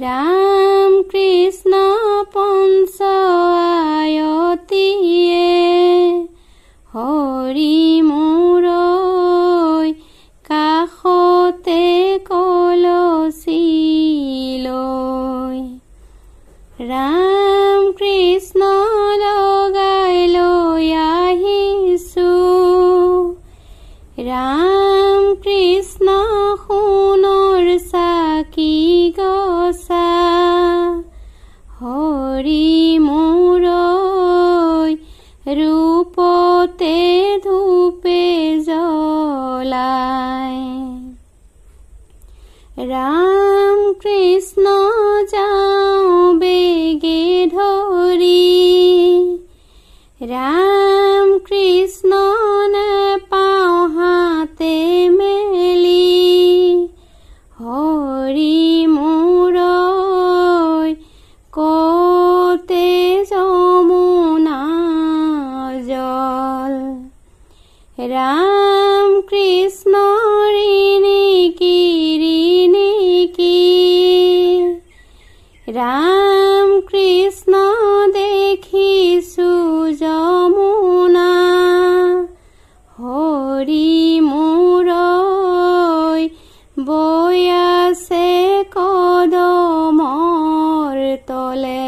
राम कृष्ण पंच आयतिये हरि मोर काखते कलसी लय राम कृष्ण लगाई लय आहिछु राम कृष्ण सोणर चाकी गसा हरि मोर रूपते धूपे जलाय राम कृष्ण जाओ बेगे धरी राम कृष्ण ने पाओ हाथे मेली हरि मोर कोते जमुना जल राम कृष्ण राम कृष्ण देखिछु जमुना हरि मोर बৈ আছে कदমৰ তলে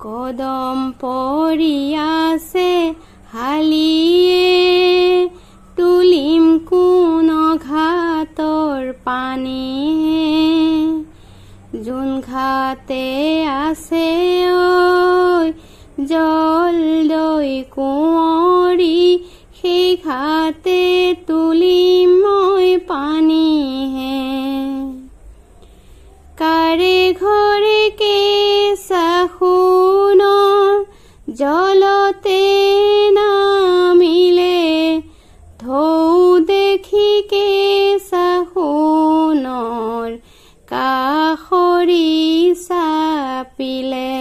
कदम परि আছে हालिए तुलिम कोन घाटर पानी जोन घाटे আছে जल दৈ कुँवरी সেই ঘাটে তুলিম মই পানী হে কাৰে ঘৰে কেঁচা সোণৰ জলতে নামিলে ঢৌ দেখি কেঁচা সোণৰ কাষৰি চাপিলে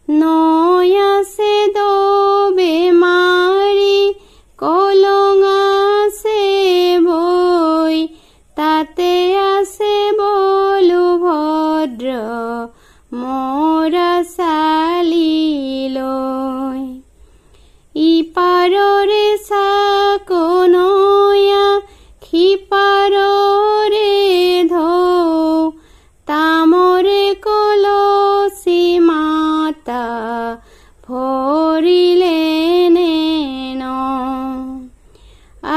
নৈ আছে দবে মাৰি কলং আছে বৈ তাতে আছে বলভদ্ৰ মৰা চালি লৈ ইপাৰৰে চাকনৈয়া সিপাৰৰে ঢৌ তামৰে কলচি মাতা ভৰিলে নেন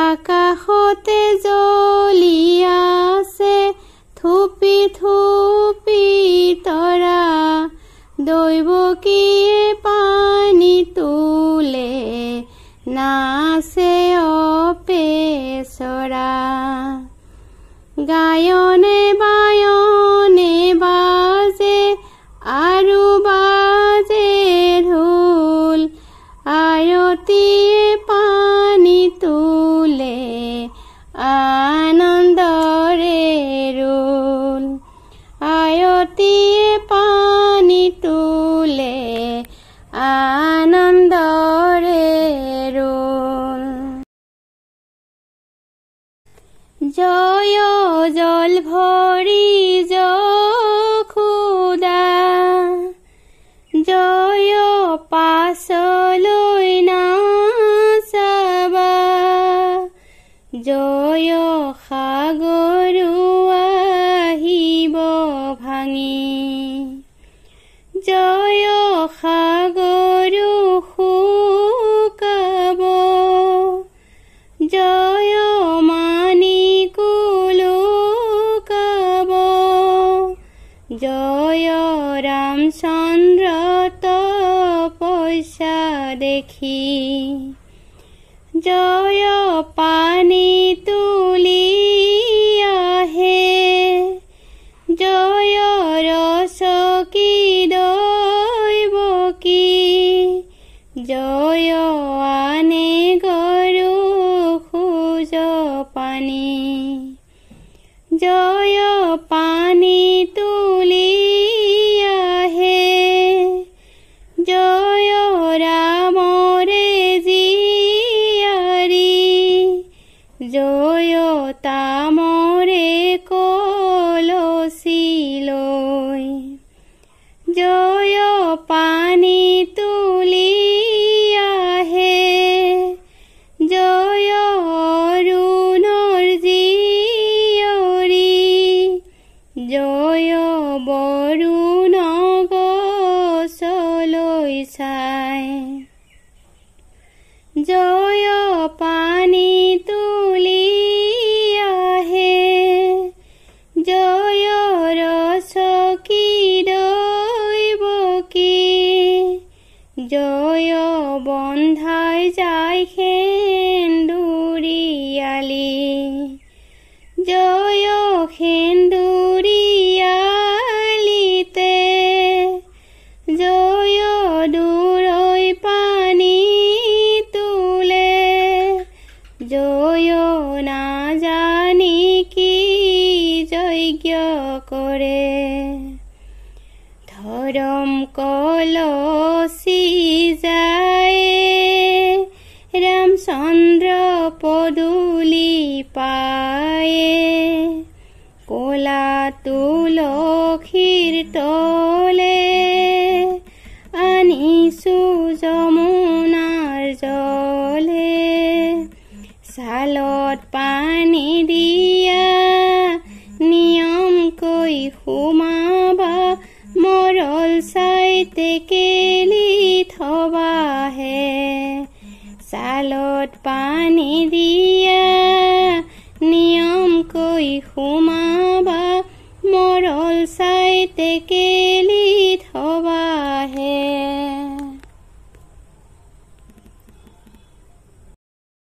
আকাশতে জ্বলি আছে থুপি থুপি তৰা দৈৱকীয়ে পানী তোলে নাচে অপেচৰা গায়নে বায়নে বাজে আৰু বাজে ঢোল আৰতিয়ে পানী তোলে আনন্দৰে ৰোল আৰতিয়ে পানী তোলে আনন্দৰে ৰোল জয় জল ভৰি যশোদা জয় পাছলৈ নাচাবা জয় সাগৰো আহিব ভাঙি জয় সাগৰো শুকাব জয় মাণিকো লুকাব জয় ৰামচন্দ্ৰ তপস্যা দেখি জয় পানী তুলি আহে জয় ৰসকি দৈৱকী জয় আনে গৰু খোজ পানী জয় পানী তুলি আহে জয় ৰামৰে জীয়াৰী জয় তামৰে জয় বৰুণ গছলৈ চাই জয় পানী তুলি আহে জয় ৰস কি দৈৱকী জয় বন্ধাই যায় সেন্দুৰীয়ালি জয় সেন্দুৰীয়ালিতে জয় দূৰৈ পানী তোলে জয় নাজানি কি যজ্ঞ কৰে ধৰম কলচি যায় ৰামচন্দ্ৰ পদূলি পায়ে কলা তুলসীৰ তলে আনিছো যমুনাৰ জলে ছালত পানী দিয়া নিয়মকৈ সোমাবা মৰল চাই টেকেলি থবাহে ছালত পানী দিয়া নিয়মকৈ সোমাবা মৰল চাই টেকেলি থবা